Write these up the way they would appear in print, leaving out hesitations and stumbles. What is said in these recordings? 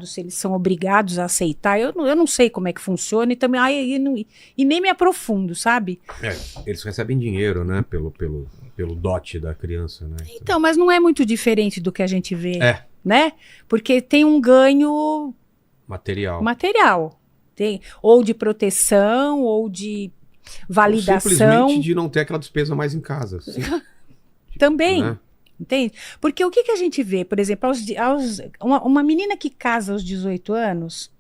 se eles são obrigados a aceitar, eu não sei como é que funciona e também e nem me aprofundo, sabe? Eles recebem dinheiro, né, pelo dote da criança, né? Então, mas não é muito diferente do que a gente vê, É. né? Porque tem um ganho Material. tem, ou de proteção, ou de Ou validação. simplesmente de não ter aquela despesa mais em casa. Sim. Também. Né? Entende? Porque o que a gente vê, por exemplo, uma menina que casa aos 18 anos,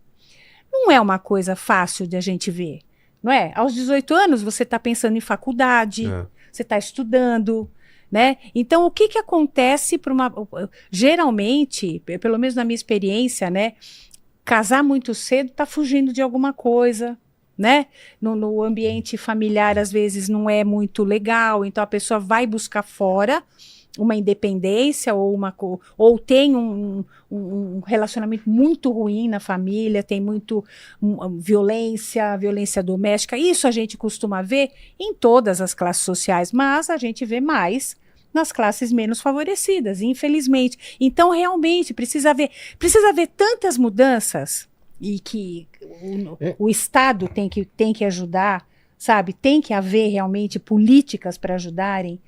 não é uma coisa fácil de a gente ver, não é? Aos 18 anos você está pensando em faculdade, você está estudando, né? Então, o que acontece para uma... Geralmente, pelo menos na minha experiência, né? Casar muito cedo está fugindo de alguma coisa, né? No ambiente familiar, às vezes, não é muito legal, então a pessoa vai buscar fora uma independência ou tem um relacionamento muito ruim na família, tem muito violência doméstica. Isso a gente costuma ver em todas as classes sociais, mas a gente vê mais nas classes menos favorecidas, infelizmente. Então, realmente, precisa haver tantas mudanças e que o Estado tem que ajudar, sabe? Tem que haver realmente políticas para ajudarem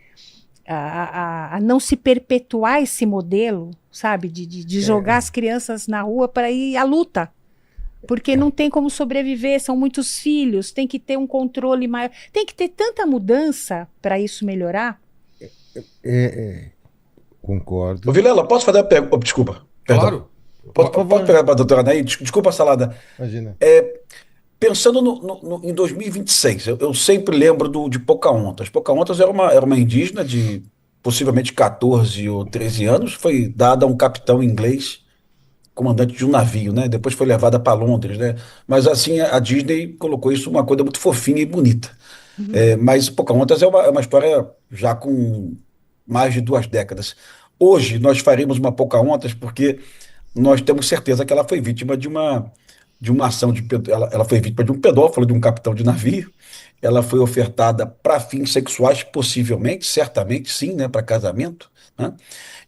a não se perpetuar esse modelo, sabe, de jogar as crianças na rua para ir à luta, porque não tem como sobreviver, são muitos filhos, tem que ter um controle maior, tem que ter tanta mudança para isso melhorar. Concordo. Ô, Vilela, posso fazer uma pergunta? Desculpa, perdão. Claro. Pode pegar para a doutora Anaí? Desculpa, Salada. Imagina. Pensando em 2026, eu sempre lembro de Pocahontas. Pocahontas era uma indígena de possivelmente 14 ou 13 anos, foi dada a um capitão inglês, comandante de um navio, né? Depois foi levada para Londres, né? Mas assim, a Disney colocou isso uma coisa muito fofinha e bonita. Mas Pocahontas é uma história já com mais de 2 décadas. Hoje nós faríamos uma Pocahontas porque nós temos certeza que ela foi vítima de uma ação ela foi vítima de um pedófilo, de um capitão de navio. Ela foi ofertada para fins sexuais, possivelmente, certamente, sim, né, para casamento, né?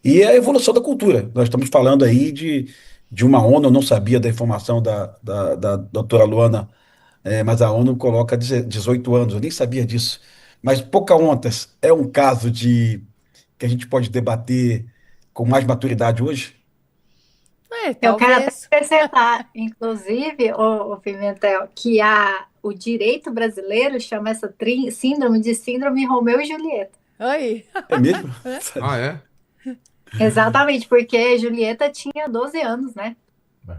E é a evolução da cultura. Nós estamos falando aí de uma ONU, eu não sabia da informação da doutora Luana, mas a ONU coloca 18 anos, eu nem sabia disso. Mas Pocahontas é um caso que a gente pode debater com mais maturidade hoje? Eu quero até Talvez. acrescentar, inclusive, o Pimentel, que o direito brasileiro chama essa síndrome de síndrome Romeu e Julieta. Aí. É mesmo? Ah, é? Exatamente, porque Julieta tinha 12 anos, né?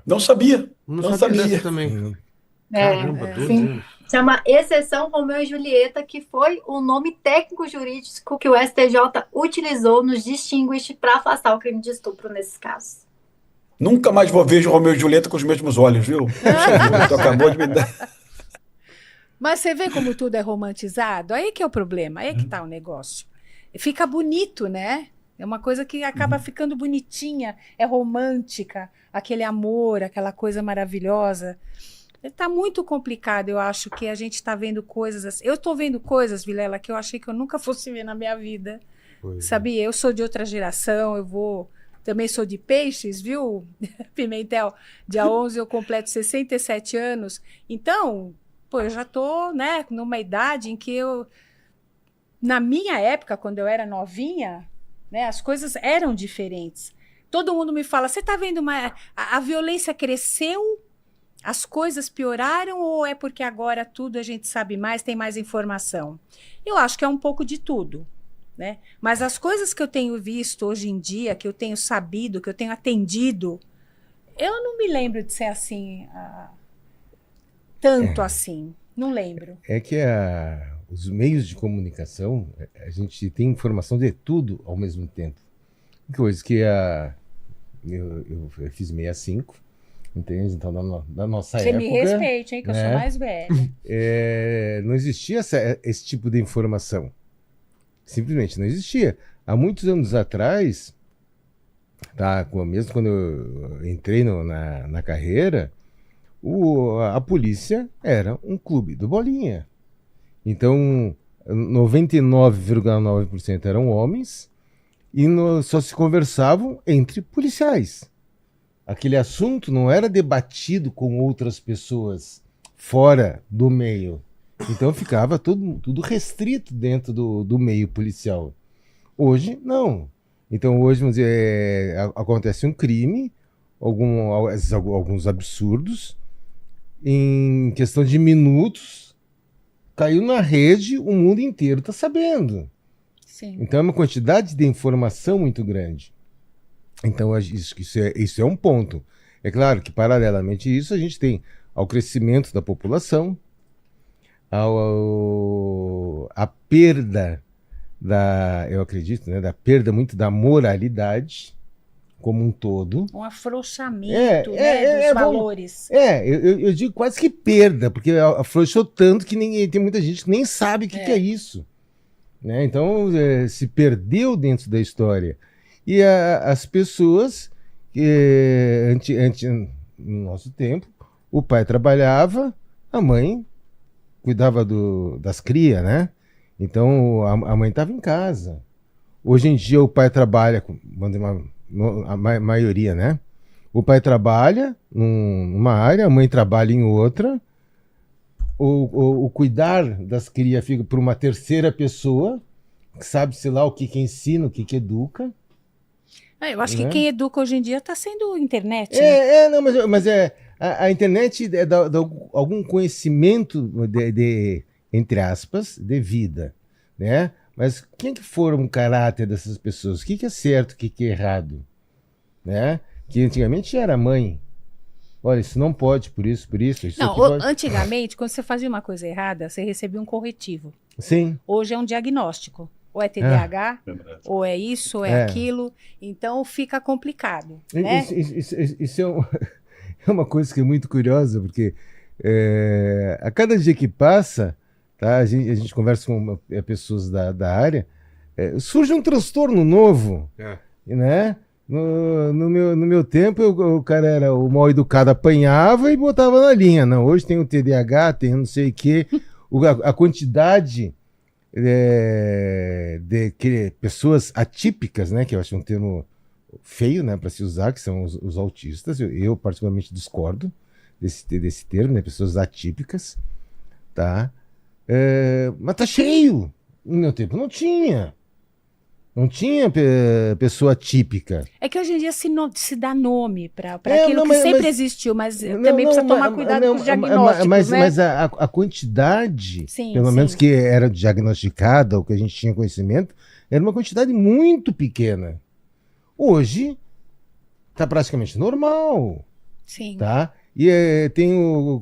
Não sabia. Não sabia dessa também. Caramba, 12 sim. anos. Chama exceção Romeu e Julieta, que foi o nome técnico jurídico que o STJ utilizou nos distinguish para afastar o crime de estupro nesses casos. Nunca mais vou ver Romeu e Julieta com os mesmos olhos, viu? Puxa vida, tu acabou de me dar. Mas você vê como tudo é romantizado? Aí que é o problema, aí que tá o negócio. Fica bonito, né? É uma coisa que acaba ficando bonitinha, é romântica, aquele amor, aquela coisa maravilhosa. Tá muito complicado, eu acho que a gente tá vendo coisas assim. Eu tô vendo coisas, Vilela, que eu achei que eu nunca fosse ver na minha vida. Sabia? Eu sou de outra geração, também sou de Peixes, viu, Pimentel? Dia 11 eu completo 67 anos. Então, eu já tô, né, numa idade em que na minha época, quando eu era novinha, né, as coisas eram diferentes. Todo mundo me fala, você tá vendo a violência cresceu, as coisas pioraram ou é porque agora tudo a gente sabe mais, tem mais informação? Eu acho que é um pouco de tudo. Né? Mas as coisas que eu tenho visto hoje em dia, que eu tenho sabido, que eu tenho atendido, eu não me lembro de ser assim, tanto assim, não lembro. É que os meios de comunicação, a gente tem informação de tudo ao mesmo tempo. Coisa que eu fiz 65, entende? Então, na nossa época... Você me respeite, hein, que eu sou mais velha. Não existia esse tipo de informação. Simplesmente não existia. Há muitos anos atrás, tá, mesmo quando eu entrei na carreira, a polícia era um clube do Bolinha. Então, 99,9% eram homens e só se conversavam entre policiais. aquele assunto não era debatido com outras pessoas fora do meio. Então ficava tudo restrito dentro do meio policial. Hoje, não. Então hoje, vamos dizer, acontece um crime, alguns absurdos, em questão de minutos, caiu na rede, o mundo inteiro está sabendo. Sim. Então é uma quantidade de informação muito grande. Então isso é um ponto. É claro que, paralelamente a isso, a gente tem ao crescimento da população, a perda eu acredito, né, da perda muito da moralidade como um todo. Um afrouxamento, dos valores. Eu digo quase que perda, porque afrouxou tanto que tem muita gente que nem sabe o que é isso. Né? Então, se perdeu dentro da história. E as pessoas, no nosso tempo, o pai trabalhava, a mãe cuidava das crias, né? Então, a mãe estava em casa. Hoje em dia, o pai trabalha, a maioria, né? O pai trabalha numa área, a mãe trabalha em outra. O cuidar das crias fica por uma terceira pessoa, que sabe, sei lá, o que ensina, o que educa. Eu acho que quem educa hoje em dia está sendo a internet. Né? Não, mas a internet dá algum conhecimento entre aspas, de vida, né? Mas quem que foram o caráter dessas pessoas? O que é certo, o que é errado? Né? Que antigamente era a mãe. Olha, isso não pode, por isso. Isso não, pode. Antigamente, quando você fazia uma coisa errada, você recebia um corretivo. Sim. Hoje é um diagnóstico. Ou é TDAH, ou é isso, ou é aquilo. Então fica complicado. Né? Isso é uma coisa que é muito curiosa, porque a cada dia que passa, tá, a gente conversa com pessoas da área, surge um transtorno novo. Né? No meu tempo, o cara era o mal educado, apanhava e botava na linha. Não, hoje tem o TDAH, tem não sei o quê. A quantidade de pessoas atípicas, né, que eu acho um termo feio, né, para se usar, que são os autistas. Eu particularmente discordo desse termo, né, pessoas atípicas, tá? Mas tá cheio. No meu tempo não tinha. Não tinha pessoa típica. É que hoje em dia se dá nome para aquilo que sempre existiu, mas também precisa tomar cuidado com os diagnósticos, mas a quantidade, pelo menos que era diagnosticada, ou que a gente tinha conhecimento, era uma quantidade muito pequena. Hoje, está praticamente normal. Sim. Tá? E tem o...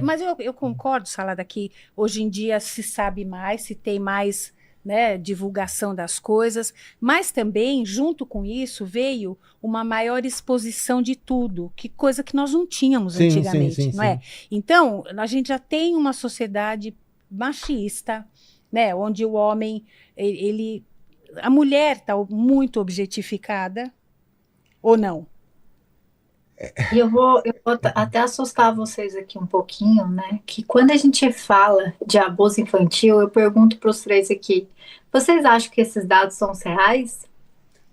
Mas eu concordo, Salada, que hoje em dia se sabe mais, se tem mais... Né, divulgação das coisas, mas também, junto com isso, veio uma maior exposição de tudo, que coisa que nós não tínhamos antigamente, não é? Então, a gente já tem uma sociedade machista, né, onde o homem, a mulher está muito objetificada, ou não? E eu vou até assustar vocês aqui um pouquinho, né? Que quando a gente fala de abuso infantil, eu pergunto para os três aqui: vocês acham que esses dados são reais?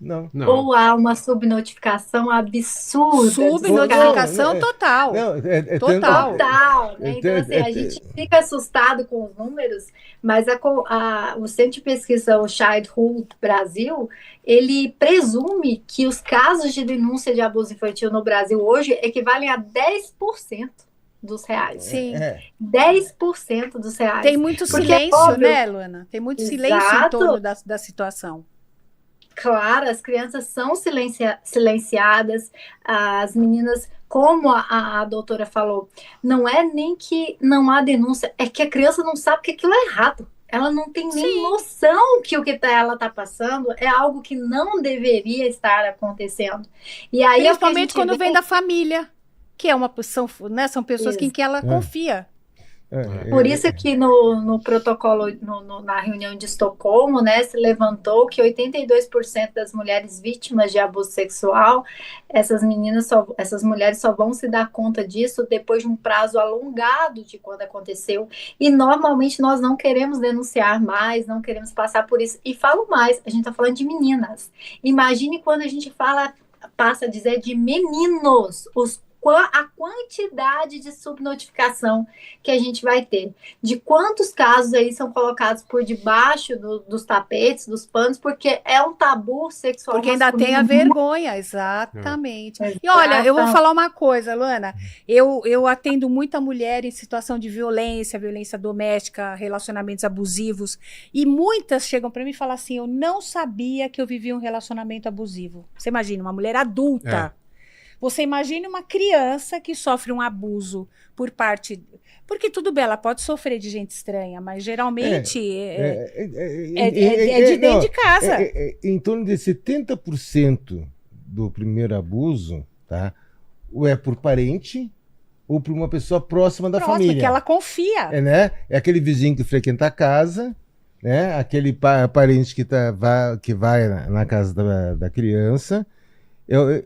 Não. Ou há uma subnotificação absurda? Subnotificação total. Total. Né? Então, assim, a gente fica assustado com os números, mas o Centro de Pesquisa, o Childhood Brasil, ele presume que os casos de denúncia de abuso infantil no Brasil hoje equivalem a 10% dos reais. Sim. 10% dos reais. Tem muito silêncio, né, Luana? Tem muito silêncio em torno da situação. Claro, as crianças são silenciadas, as meninas, como a doutora falou, não é nem que não há denúncia, é que a criança não sabe que aquilo é errado. Ela não tem nem noção que o que ela está passando é algo que não deveria estar acontecendo. E aí principalmente quando vem da família, que é são pessoas em que ela confia. Por isso que no protocolo, na reunião de Estocolmo, né, se levantou que 82% das mulheres vítimas de abuso sexual, essas mulheres só vão se dar conta disso depois de um prazo alongado de quando aconteceu. E normalmente nós não queremos denunciar mais, não queremos passar por isso. E falo mais, a gente está falando de meninas. Imagine quando a gente fala passa a dizer de meninos, a quantidade de subnotificação que a gente vai ter, de quantos casos aí são colocados por debaixo dos tapetes, dos panos, porque é um tabu sexual Porque ainda tem a vergonha, exatamente. E olha, eu vou falar uma coisa, Luana, eu atendo muita mulher em situação de violência doméstica, relacionamentos abusivos, e muitas chegam para mim e falam assim, eu não sabia que eu vivia um relacionamento abusivo. Você imagina, uma mulher adulta. Você imagina uma criança que sofre um abuso por parte... Porque tudo bem, ela pode sofrer de gente estranha, mas geralmente é de dentro de casa. Em torno de 70% do primeiro abuso, tá? Ou é por parente ou por uma pessoa próxima da família. Que ela confia. Né? É aquele vizinho que frequenta a casa, né? Aquele parente que vai na casa da criança.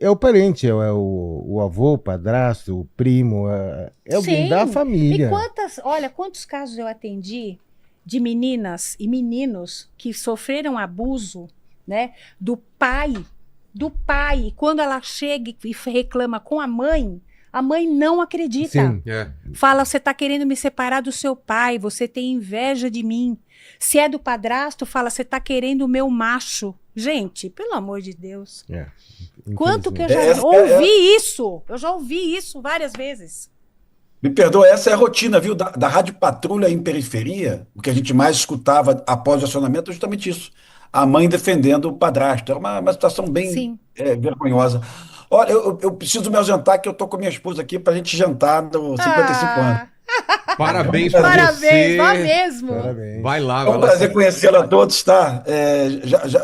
É o parente, é o avô, o padrasto, o primo, é alguém da família. E quantos casos eu atendi de meninas e meninos que sofreram abuso, né, do pai. Quando ela chega e reclama com a mãe não acredita. Sim. Fala, você está querendo me separar do seu pai, você tem inveja de mim. Se é do padrasto, fala, você está querendo o meu macho. Gente, pelo amor de Deus. Quanto que eu já ouvi isso? Eu já ouvi isso várias vezes. Me perdoa, essa é a rotina, viu? Da Rádio Patrulha em periferia, o que a gente mais escutava após o acionamento é justamente isso. A mãe defendendo o padrasto. É uma situação bem vergonhosa. Olha, eu preciso me ausentar, que eu tô com minha esposa aqui pra gente jantar no 55 anos. Parabéns pra você. Vá mesmo. Parabéns. Vai lá. É um prazer conhecê-la a todos, tá?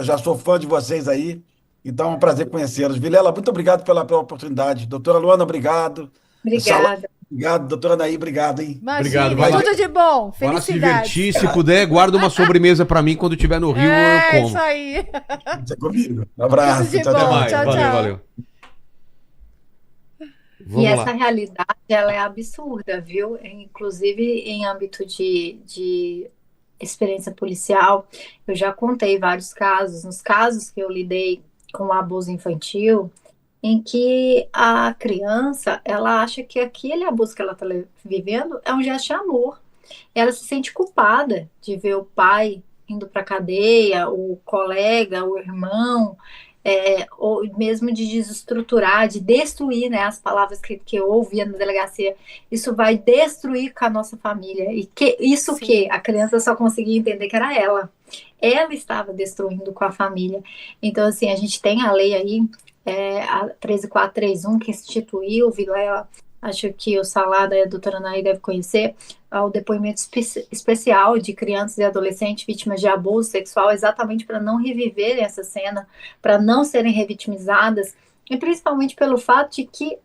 Já sou fã de vocês aí, então é um prazer conhecê-los. Vilela, muito obrigado pela oportunidade. Doutora Luana, obrigado. Obrigada. Obrigado, doutora Anaí, obrigado, hein? Imagina, Obrigado. tudo de bom. Vai lá se Felicidade. divertir, se puder, guarda uma sobremesa pra mim quando estiver no Rio, eu como. Isso aí. Você é comigo. Um abraço. Tudo de Tchau, bom. tchau. Mais. Tchau, Valeu, tchau. valeu. E Vamos essa lá. realidade, ela é absurda, viu? Inclusive, em âmbito de experiência policial, eu já contei vários casos. Nos casos que eu lidei com abuso infantil, em que a criança, ela acha que aquele abuso que ela está vivendo é um gesto de amor. Ela se sente culpada de ver o pai indo para a cadeia, o colega, o irmão, ou mesmo de desestruturar, de destruir, né, as palavras que eu ouvia na delegacia. Isso vai destruir com a nossa família. E Sim. que a criança só conseguia entender que era ela. Ela estava destruindo com a família. Então, assim, a gente tem a lei aí, a 13431, que instituiu, Vilela, acho que o Salada e a doutora Anaí deve conhecer, o depoimento especial de crianças e adolescentes vítimas de abuso sexual, exatamente para não reviverem essa cena, para não serem revitimizadas, e principalmente pelo fato de que,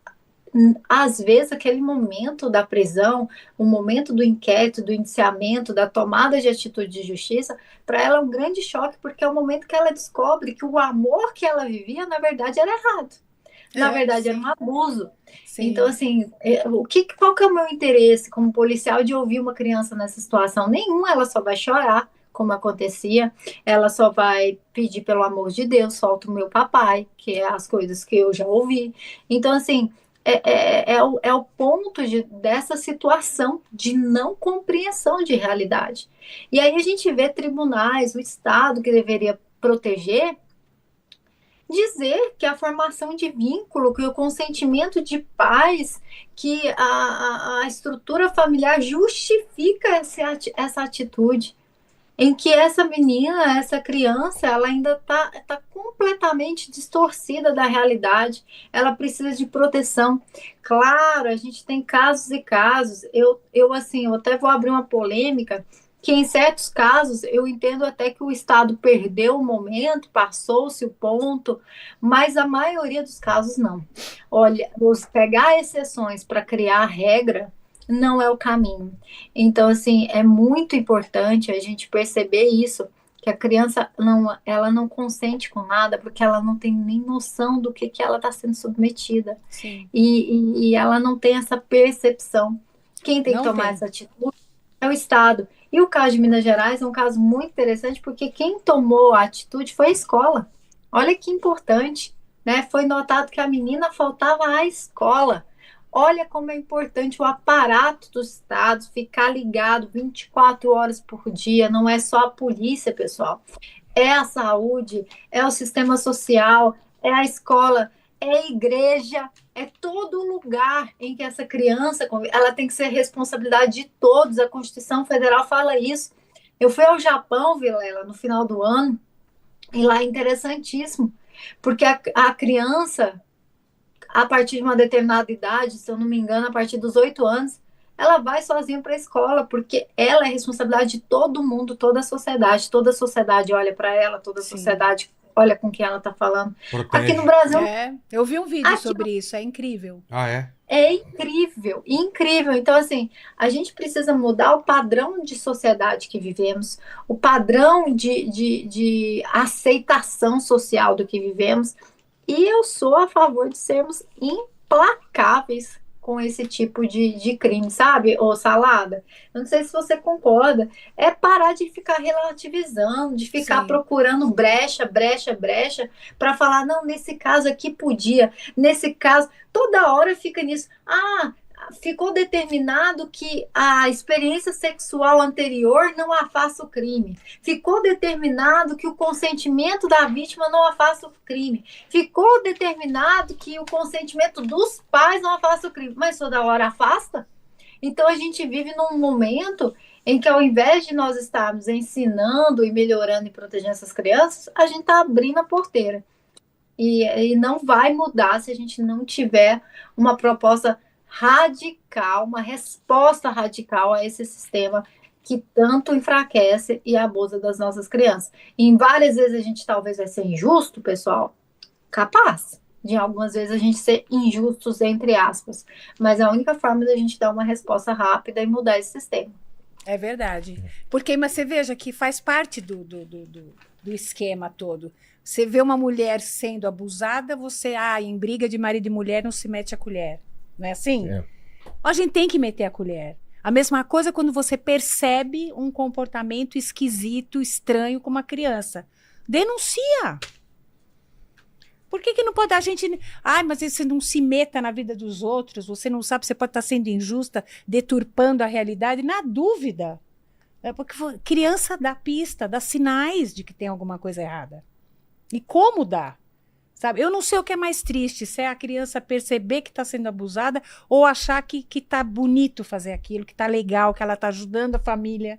às vezes, aquele momento da prisão, o momento do inquérito, do indiciamento, da tomada de atitude de justiça, para ela é um grande choque, porque é o momento que ela descobre que o amor que ela vivia, na verdade, era errado. Na verdade, era um abuso. Sim. Então, assim, qual que é o meu interesse como policial de ouvir uma criança nessa situação? Nenhum, ela só vai chorar, como acontecia, ela só vai pedir pelo amor de Deus, solta o meu papai, que é as coisas que eu já ouvi. Então, assim, é o ponto dessa situação de não compreensão de realidade. E aí a gente vê tribunais, o Estado que deveria proteger, dizer que a formação de vínculo, que o consentimento de pais, que a estrutura familiar justifica essa atitude, em que essa menina, essa criança, ela ainda tá completamente distorcida da realidade, ela precisa de proteção. Claro, a gente tem casos e casos, eu até vou abrir uma polêmica, que em certos casos eu entendo até que o Estado perdeu o momento, passou-se o ponto, mas a maioria dos casos não. Olha, pegar exceções para criar regra não é o caminho. Então, assim, é muito importante a gente perceber isso, que a criança ela não consente com nada, porque ela não tem nem noção do que ela está sendo submetida. Sim. E ela não tem essa percepção. Quem tem que tomar essa atitude é o Estado. E o caso de Minas Gerais é um caso muito interessante, porque quem tomou a atitude foi a escola. Olha que importante. né? Foi notado que a menina faltava à escola. Olha como é importante o aparato do Estado ficar ligado 24 horas por dia, não é só a polícia, pessoal. É a saúde, é o sistema social, é a escola, é a igreja, é todo lugar em que essa criança, ela tem que ser responsabilidade de todos, a Constituição Federal fala isso. Eu fui ao Japão, Vilela, no final do ano, e lá é interessantíssimo, porque a criança, a partir de uma determinada idade, se eu não me engano, a partir dos 8 anos, ela vai sozinha para a escola, porque ela é responsabilidade de todo mundo, toda a sociedade olha para ela, toda a Sim. sociedade olha com quem ela está falando. Protege. Aqui no Brasil Eu vi um vídeo Aqui- sobre isso, é incrível. Ah, é? é incrível, incrível. Então, assim, a gente precisa mudar o padrão de sociedade que vivemos, o padrão de aceitação social do que vivemos, e eu sou a favor de sermos implacáveis com esse tipo de crime, sabe, ô Salada? Eu não sei se você concorda. É parar de ficar relativizando, de ficar Sim. procurando brecha para falar, não, nesse caso aqui podia, nesse caso, toda hora fica nisso. Ah, ficou determinado que a experiência sexual anterior não afasta o crime. Ficou determinado que o consentimento da vítima não afasta o crime. Ficou determinado que o consentimento dos pais não afasta o crime. Mas toda hora afasta? Então a gente vive num momento em que, ao invés de nós estarmos ensinando e melhorando e protegendo essas crianças, a gente está abrindo a porteira. E não vai mudar se a gente não tiver uma proposta radical, uma resposta radical a esse sistema que tanto enfraquece e abusa das nossas crianças. E em várias vezes a gente talvez vai ser injusto, pessoal, capaz de algumas vezes a gente ser injustos, entre aspas, mas a única forma da gente dar uma resposta rápida e mudar esse sistema. É verdade. Porque, mas você veja que faz parte do esquema todo. Você vê uma mulher sendo abusada, você, em briga de marido e mulher, não se mete a colher. Não é assim? É. A gente tem que meter a colher. A mesma coisa quando você percebe um comportamento esquisito, estranho com uma criança. Denuncia. Por que não pode a gente... mas você não se meta na vida dos outros, você não sabe, você pode estar sendo injusta, deturpando a realidade. Na dúvida. Porque criança dá pista, dá sinais de que tem alguma coisa errada. E como dá? Sabe? Eu não sei o que é mais triste, se é a criança perceber que está sendo abusada ou achar que tá bonito fazer aquilo, que tá legal, que ela tá ajudando a família.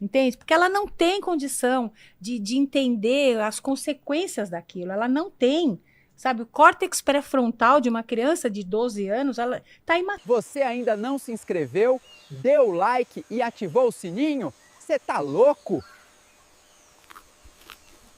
Entende? Porque ela não tem condição de entender as consequências daquilo. Ela não tem. Sabe? O córtex pré-frontal de uma criança de 12 anos, ela tá imatura. Você ainda não se inscreveu, deu o like e ativou o sininho? Você tá louco?